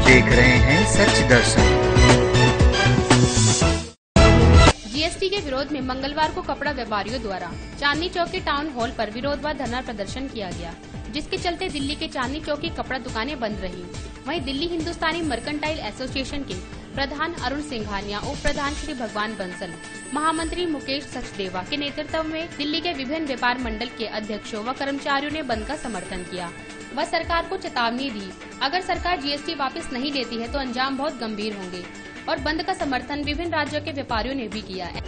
देख रहे हैं सच दर्शन। जीएसटी के विरोध में मंगलवार को कपड़ा व्यापारियों द्वारा चांदनी चौक के टाउन हॉल पर विरोध व धरना प्रदर्शन किया गया, जिसके चलते दिल्ली के चांदनी चौक की कपड़ा दुकानें बंद रही। वहीं दिल्ली हिंदुस्तानी मर्केंटाइल एसोसिएशन के प्रधान अरुण सिंघानिया, उप प्रधान श्री भगवान बंसल, महामंत्री मुकेश सचदेवा के नेतृत्व में दिल्ली के विभिन्न व्यापार मंडल के अध्यक्षों व कर्मचारियों ने बंद का समर्थन किया व सरकार को चेतावनी दी, अगर सरकार जीएसटी वापस नहीं लेती है तो अंजाम बहुत गंभीर होंगे। और बंद का समर्थन विभिन्न राज्यों के व्यापारियों ने भी किया है।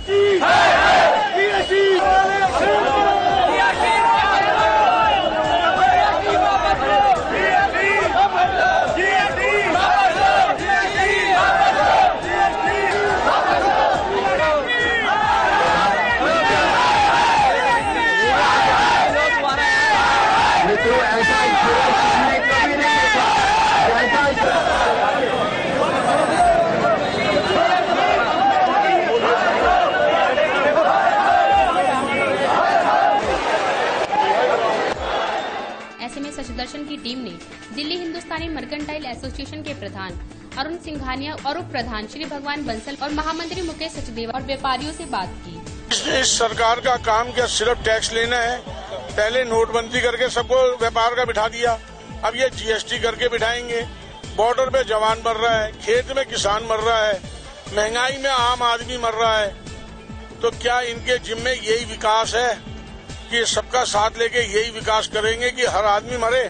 ऐसे में सच दर्शन की टीम ने दिल्ली हिंदुस्तानी मर्केंटाइल एसोसिएशन के प्रधान अरुण सिंघानिया और उप प्रधान श्री भगवान बंसल और महामंत्री मुकेश सचदेवा और व्यापारियों से बात की। इस सरकार का काम क्या सिर्फ टैक्स लेना है? पहले नोटबंदी करके सबको व्यापार का बिठा दिया, अब ये जीएसटी करके बिठाएंगे। बॉर्डर पे जवान मर रहा है, खेत में किसान मर रहा है, महंगाई में आम आदमी मर रहा है। तो क्या इनके जिम्मे यही विकास है कि सबका साथ लेके यही विकास करेंगे कि हर आदमी मरे?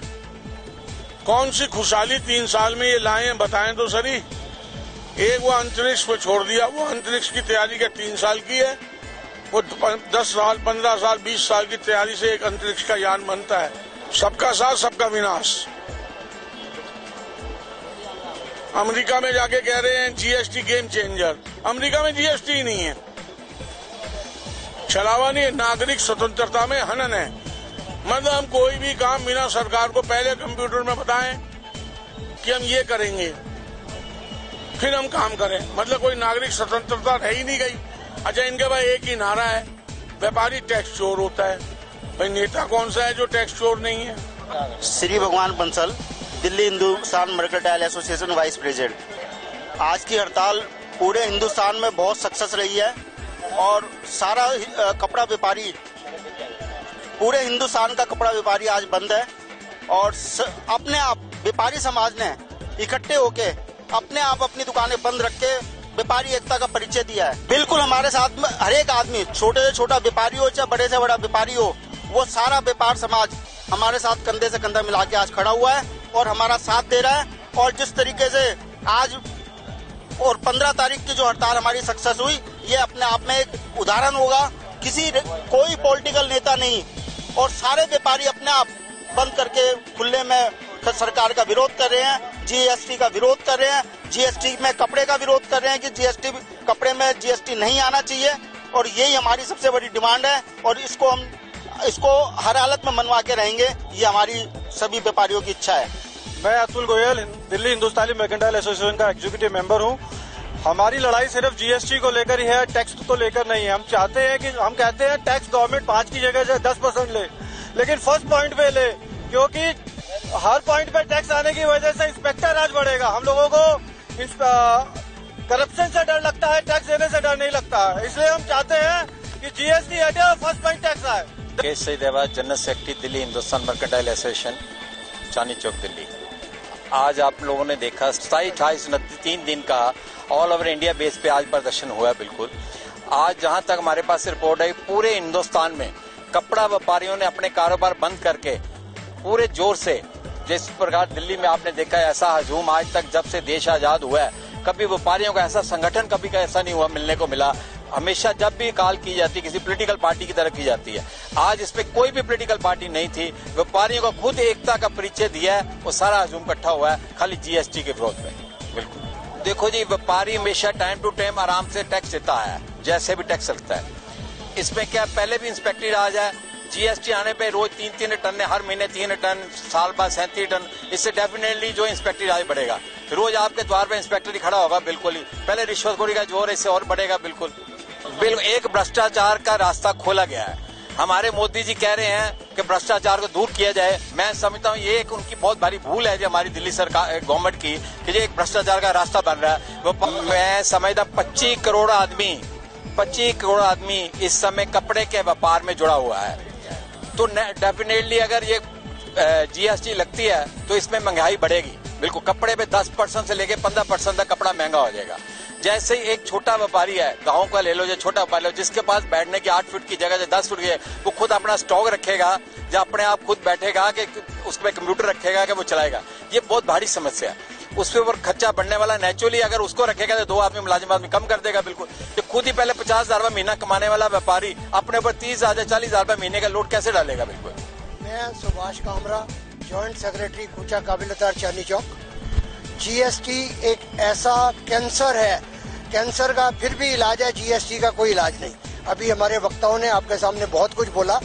कौन सी खुशहाली 3 साल में ये लाए हैं, बताएं तो सही। एक वो अंतरिक्ष पे छोड़ दिया, वो अंतरिक्ष की तैयारी क्या 3 साल की है? वो 10 साल, 15 साल, 20 साल की तैयारी से एक अंतरिक्ष का यान बनता है। सबका साथ सबका विनाश। अमेरिका में जाके कह रहे हैं जीएसटी गेम चेंजर। अमेरिका में जीएसटी ही नहीं है, छलावा नहीं, नागरिक स्वतंत्रता में हनन है। मतलब हम कोई भी काम बिना सरकार को पहले कंप्यूटर में बताएं कि हम ये करेंगे, फिर हम काम करें, मतलब कोई नागरिक स्वतंत्रता रह ही नहीं गई। अच्छा, इनके भाई एक ही नारा है, व्यापारी टैक्स चोर होता है। भाई नेता कौन सा है जो टैक्स चोर नहीं है? श्री भगवान Bansal, Delhi Hindustan mercantile association vice president. आज की हड़ताल पूरे हिंदुस्तान में बहुत सक्सेस रही है और सारा कपड़ा व्यापारी, पूरे हिंदुस्तान का कपड़ा व्यापारी आज बंद है। और अपने आप व्यापारी समाज ने इकट्ठे होके अपने आप अपनी दुकानें बंद रख के व्यापारी एकता का परिचय दिया है। बिल्कुल हमारे साथ में हर एक आदमी, छोटे से छोटा व्यापारी हो चाहे बड़े से बड़ा व्यापारी हो, वो सारा व्यापार समाज हमारे साथ कंधे से कंधा मिला के आज खड़ा हुआ है और हमारा साथ दे रहा है। और जिस तरीके से आज और 15 तारीख की जो हड़ताल हमारी सक्सेस हुई, ये अपने आप में एक उदाहरण होगा। कोई पॉलिटिकल नेता नहीं और सारे व्यापारी अपने आप बंद करके खुले में सरकार का विरोध कर रहे हैं, जीएसटी का विरोध कर रहे हैं, जीएसटी में कपड़े का विरोध कर रहे हैं कि जीएसटी कपड़े में जीएसटी नहीं आना चाहिए। और यही हमारी सबसे बड़ी डिमांड है और इसको हर हालत में मनवा के रहेंगे, ये हमारी सभी व्यापारियों की इच्छा है। मैं अतुल गोयल, दिल्ली हिंदुस्तानी मर्केंटाइल एसोसिएशन का एग्जीक्यूटिव मेंबर हूं। हमारी लड़ाई सिर्फ जीएसटी को लेकर ही है, टैक्स को लेकर नहीं है। हम चाहते हैं कि हम कहते हैं टैक्स गवर्नमेंट 5 की जगह 10% ले, लेकिन फर्स्ट पॉइंट पे ले, क्योंकि हर पॉइंट पे टैक्स आने की वजह से इंस्पेक्टर राज बढ़ेगा। हम लोगों को करप्शन से डर लगता है, टैक्स देने से डर नहीं लगता है। इसलिए हम चाहते हैं कि जीएसटी हटे और फर्स्ट पॉइंट टैक्स आए। Mukesh Sachdeva, general secretary Delhi Hindustan mercantile association, Chandni Chowk, Delhi. आज आप लोगों ने देखा 27, 28, 29 3 दिन का ऑल ओवर इंडिया बेस पे आज प्रदर्शन हुआ। बिल्कुल आज जहां तक हमारे पास रिपोर्ट है, पूरे हिंदुस्तान में कपड़ा व्यापारियों ने अपने कारोबार बंद करके पूरे जोर से, जिस प्रकार दिल्ली में आपने देखा है ऐसा हजूम आज तक जब से देश आजाद हुआ है, कभी व्यापारियों का ऐसा संगठन कभी का ऐसा नहीं हुआ मिलने को मिला। हमेशा जब भी कॉल की जाती किसी पॉलिटिकल पार्टी की तरफ की जाती है। आज इसमें कोई भी पॉलिटिकल पार्टी नहीं थी, व्यापारियों को खुद एकता का परिचय दिया है। वो सारा हजूम इकट्ठा हुआ है खाली जीएसटी के विरोध में। बिल्कुल देखो जी, व्यापारी हमेशा टाइम टू टाइम आराम से टैक्स देता है, जैसे भी टैक्स लगता है। इसमें क्या पहले भी इंस्पेक्टर राज है, जीएसटी आने पे रोज 3-3 टन, हर महीने 3 टन, साल बाद 37 टन। इससे डेफिनेटली जो इंस्पेक्टर राज बढ़ेगा। रोज आपके द्वार पे इंस्पेक्टर ही खड़ा होगा। बिल्कुल ही पहले रिश्वतखोरी का जोर इससे और बढ़ेगा। बिल्कुल एक भ्रष्टाचार का रास्ता खोला गया है। हमारे मोदी जी कह रहे हैं कि भ्रष्टाचार को दूर किया जाए। मैं समझता हूँ ये एक उनकी बहुत भारी भूल है जो हमारी दिल्ली सरकार गवर्नमेंट की, कि ये एक भ्रष्टाचार का रास्ता बन रहा है। वो मैं समझता 25 करोड़ आदमी इस समय कपड़े के व्यापार में जुड़ा हुआ है। तो डेफिनेटली अगर ये जीएसटी लगती है तो इसमें महंगाई बढ़ेगी। बिल्कुल कपड़े पे 10% से लेके 15% तक कपड़ा महंगा हो जाएगा। जैसे ही एक छोटा व्यापारी है, गांव का ले लो या छोटा व्यापारी लो, जिसके पास बैठने की 8 फीट की जगह 10 फीट की है, वो खुद अपना स्टॉक रखेगा या अपने आप खुद बैठेगा कि उस पर कंप्यूटर रखेगा कि वो चलाएगा। ये बहुत भारी समस्या है। उसके ऊपर खर्चा बढ़ने वाला, नेचुरली अगर उसको रखेगा तो 2 आदमी मुलाजिम आदमी कम कर देगा। बिल्कुल तो खुद ही पहले 50,000 रुपये महीना कमाने वाला व्यापारी अपने ऊपर 30,000 40,000 रुपये महीने का लोड कैसे डालेगा। बिल्कुल मैं सुभाष कामरा, जॉइंट सेक्रेटरी कूचा काबिलदार चांदनी चौक। जीएसटी एक ऐसा कैंसर है, कैंसर का फिर भी इलाज है, जीएसटी का कोई इलाज नहीं। अभी हमारे वक्ताओं ने आपके सामने बहुत कुछ बोला।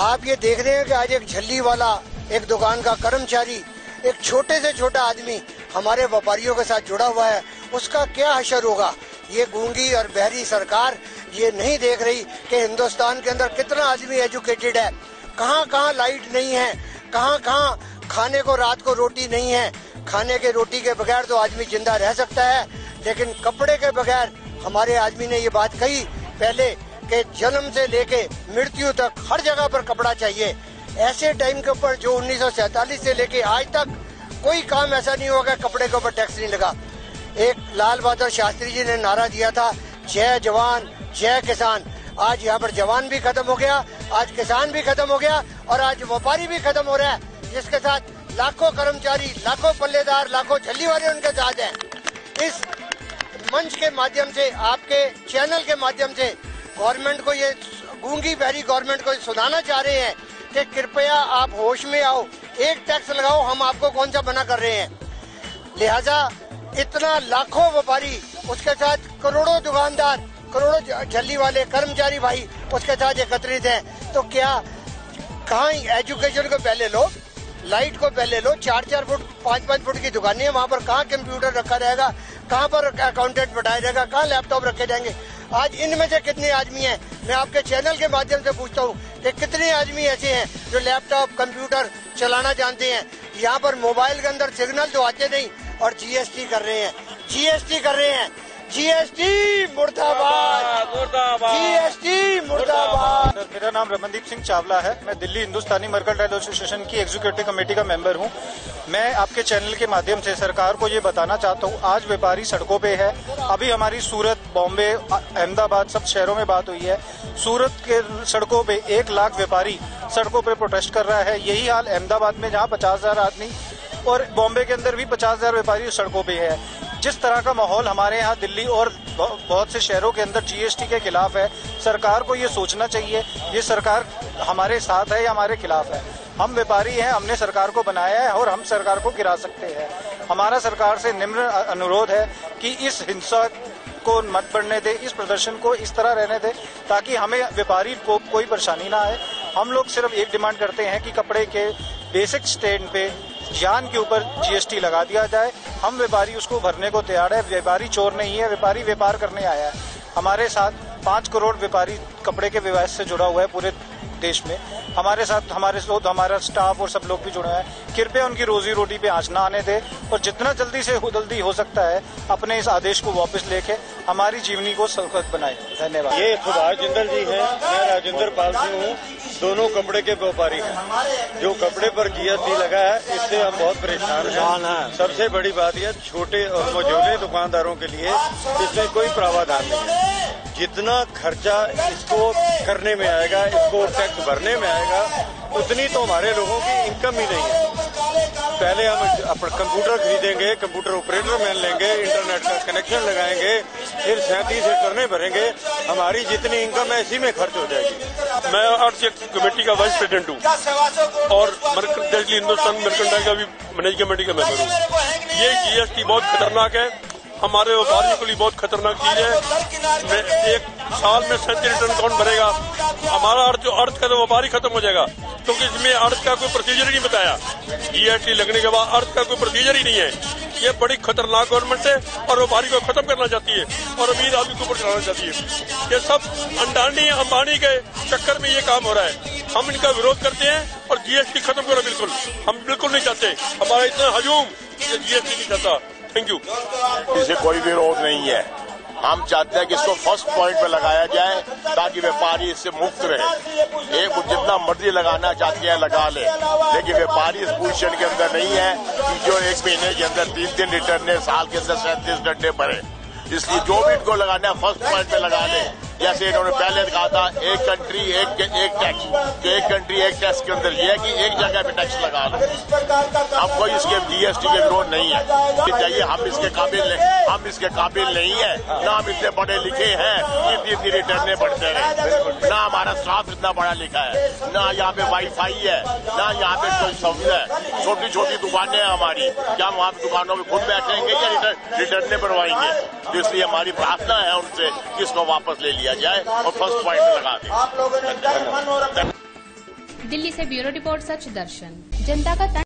आप ये देख रहे हैं कि आज एक झल्ली वाला, एक दुकान का कर्मचारी, एक छोटे से छोटा आदमी हमारे व्यापारियों के साथ जुड़ा हुआ है, उसका क्या हशर होगा। ये गूंगी और बहरी सरकार ये नहीं देख रही कि हिंदुस्तान के अंदर कितना आदमी एजुकेटेड है, कहाँ कहाँ लाइट नहीं है, कहाँ कहाँ खाने को रात को रोटी नहीं है। खाने के रोटी के बगैर तो आदमी जिंदा रह सकता है, लेकिन कपड़े के बगैर, हमारे आदमी ने ये बात कही पहले कि जन्म से लेके मृत्यु तक हर जगह पर कपड़ा चाहिए। ऐसे टाइम के ऊपर जो 1947 से लेके आज तक कोई काम ऐसा नहीं होगा कपड़े के ऊपर टैक्स नहीं लगा। एक लाल बहादुर शास्त्री जी ने नारा दिया था, जय जवान जय किसान। आज यहाँ पर जवान भी खत्म हो गया, आज किसान भी खत्म हो गया और आज व्यापारी भी खत्म हो रहा है, जिसके साथ लाखों कर्मचारी, लाखों पल्लेदार, लाखों झल्ली वाले उनके साथ हैं। इस मंच के माध्यम से, आपके चैनल के माध्यम से गवर्नमेंट को, ये गूंगी बहरी गवर्नमेंट को सुनाना चाह रहे हैं कि कृपया आप होश में आओ, एक टैक्स लगाओ, हम आपको कौन सा मना कर रहे हैं। लिहाजा इतना लाखों व्यापारी, उसके साथ करोड़ों दुकानदार, करोड़ों झल्ली वाले कर्मचारी भाई उसके साथ एकत्रित हैं। तो क्या कहाँ एजुकेशन को पहले लो, लाइट को पहले लो, 4-4 फुट 5-5 फुट की दुकानें हैं, वहाँ पर कहाँ कंप्यूटर रखा रहेगा, कहाँ पर अकाउंटेंट बैठाया जाएगा, कहाँ लैपटॉप रखे जाएंगे। आज इनमें से कितने आदमी हैं, मैं आपके चैनल के माध्यम से पूछता हूँ कि कितने आदमी ऐसे हैं जो लैपटॉप कंप्यूटर चलाना जानते हैं। यहाँ पर मोबाइल के अंदर सिग्नल तो आते नहीं और जीएसटी कर रहे हैं, जीएसटी कर रहे हैं। जीएसटी मुर्दाबाद, जीएसटी मुर्दाबाद। सर, मेरा नाम रमनदीप सिंह चावला है। मैं दिल्ली हिंदुस्तानी मर्केंटाइल एसोसिएशन की एग्जीक्यूटिव कमेटी का मेंबर हूं। मैं आपके चैनल के माध्यम से सरकार को ये बताना चाहता हूं, आज व्यापारी सड़कों पे है। अभी हमारी सूरत, बॉम्बे, अहमदाबाद सब शहरों में बात हुई है। सूरत के सड़कों पे 1 लाख व्यापारी सड़कों पे प्रोटेस्ट कर रहा है। यही हाल अहमदाबाद में, जहाँ 50,000 आदमी, और बॉम्बे के अंदर भी 50,000 व्यापारी सड़कों पे है। जिस तरह का माहौल हमारे यहाँ दिल्ली और बहुत से शहरों के अंदर जीएसटी के खिलाफ है, सरकार को ये सोचना चाहिए ये सरकार हमारे साथ है या हमारे खिलाफ है। हम व्यापारी हैं, हमने सरकार को बनाया है और हम सरकार को गिरा सकते हैं। हमारा सरकार से निम्र अनुरोध है कि इस हिंसा को मत बढ़ने दे, इस प्रदर्शन को इस तरह रहने दे ताकि हमें व्यापारी को कोई परेशानी ना आए। हम लोग सिर्फ एक डिमांड करते हैं कि कपड़े के बेसिक स्टैंड पे जान के ऊपर जीएसटी लगा दिया जाए। हम व्यापारी उसको भरने को तैयार है। व्यापारी चोर नहीं है, व्यापारी व्यापार करने आया है। हमारे साथ 5 करोड़ व्यापारी कपड़े के व्यवसाय से जुड़ा हुआ है पूरे देश में। हमारे साथ हमारा स्टाफ और सब लोग भी जुड़े हैं। कृपया उनकी रोजी रोटी पे आंच ना आने दे और जितना जल्दी से जल्दी हो सकता है अपने इस आदेश को वापस लेके हमारी जीवनी को सुरक्षित बनाए। धन्यवाद। ये सुभाष जिंदल जी हैं, मैं राजेंद्र पाल सिंह हूँ। दोनों कपड़े के व्यापारी हैं। जो कपड़े पर जीएसटी लगा है इससे हम बहुत परेशान हैं। सबसे बड़ी बात यह, छोटे और मझोले दुकानदारों के लिए इसमें कोई प्रावधान नहीं है। जितना खर्चा इसको करने में आएगा, इसको टैक्स भरने में आएगा, उतनी तो हमारे लोगों की इनकम ही नहीं है। पहले हम अपना कंप्यूटर खरीदेंगे, कंप्यूटर ऑपरेटर मैन लेंगे, इंटरनेट का कनेक्शन लगाएंगे, फिर 37 रिटर्नें भरेंगे, हमारी जितनी इनकम है इसी में खर्च हो जाएगी। मैं आर्थिक कमेटी का वाइस प्रेसिडेंट हूँ और दिल्ली हिंदुस्तान मर्केंटाइल का भी मैनेजिंग कमेटी का मेंबर हूँ। ये जीएसटी बहुत खतरनाक है, हमारे व्यापारियों के लिए बहुत खतरनाक चीज है। एक साल में 37 रिटर्न कौन भरेगा? हमारा अर्थ का तो व्यापारी खत्म हो जाएगा, क्योंकि इसमें अर्थ का कोई प्रोसीजर ही नहीं बताया। जीएसटी लगने के बाद अर्थ का कोई प्रोसीजर ही नहीं है। ये बड़ी खतरनाक गवर्नमेंट है और व्यापारी को खत्म करना चाहती है और अमीर आदमी को ऊपर चढ़ाना चाहती है। ये सब अंडानी अंबानी के चक्कर में ये काम हो रहा है। हम इनका विरोध करते हैं और जीएसटी खत्म करो बिल्कुल। हम बिल्कुल नहीं चाहते, हमारा इतना हजूम जीएसटी नहीं चाहता। Thank you. इसे कोई विरोध नहीं है। हम चाहते हैं कि इसको फर्स्ट पॉइंट पे लगाया जाए ताकि व्यापारी इससे मुक्त रहे। एक जितना मर्जी लगाना चाहते हैं लगा ले, लेकिन व्यापारी इस पोजीशन के अंदर नहीं है कि जो एक महीने के अंदर 3 रिटर्न साल के अंदर 37 डंडे भरे। इसलिए जो भी इनको लगाना है फर्स्ट पॉइंट पे लगा ले। जैसे इन्होंने पहले कहा था एक कंट्री एक टैक्स, तो एक कंट्री एक टैक्स के अंदर ये है कि एक जगह पे टैक्स लगा लो। अब कोई इसके जीएसटी के विरोध नहीं है। चाहिए हम इसके काबिल नहीं है, ना हम इतने पढ़े लिखे हैं कि इतनी रिटर्ने बढ़ते रहे, ना हमारा स्टाफ इतना पढ़ा लिखा है, ना यहाँ पे वाईफाई है, ना यहाँ पे कोई सुविधा है। छोटी छोटी दुकानें हैं हमारी, क्या हम वहाँ पे दुकानों में खुद बैठेंगे या रिटर्ने बनवाएंगे? तो इसलिए हमारी प्रार्थना है उनसे कि इसको वापस ले लिया जाए और फर्स्ट पॉइंट लगा दें। दिल्ली से ब्यूरो रिपोर्ट सच दर्शन, जनता का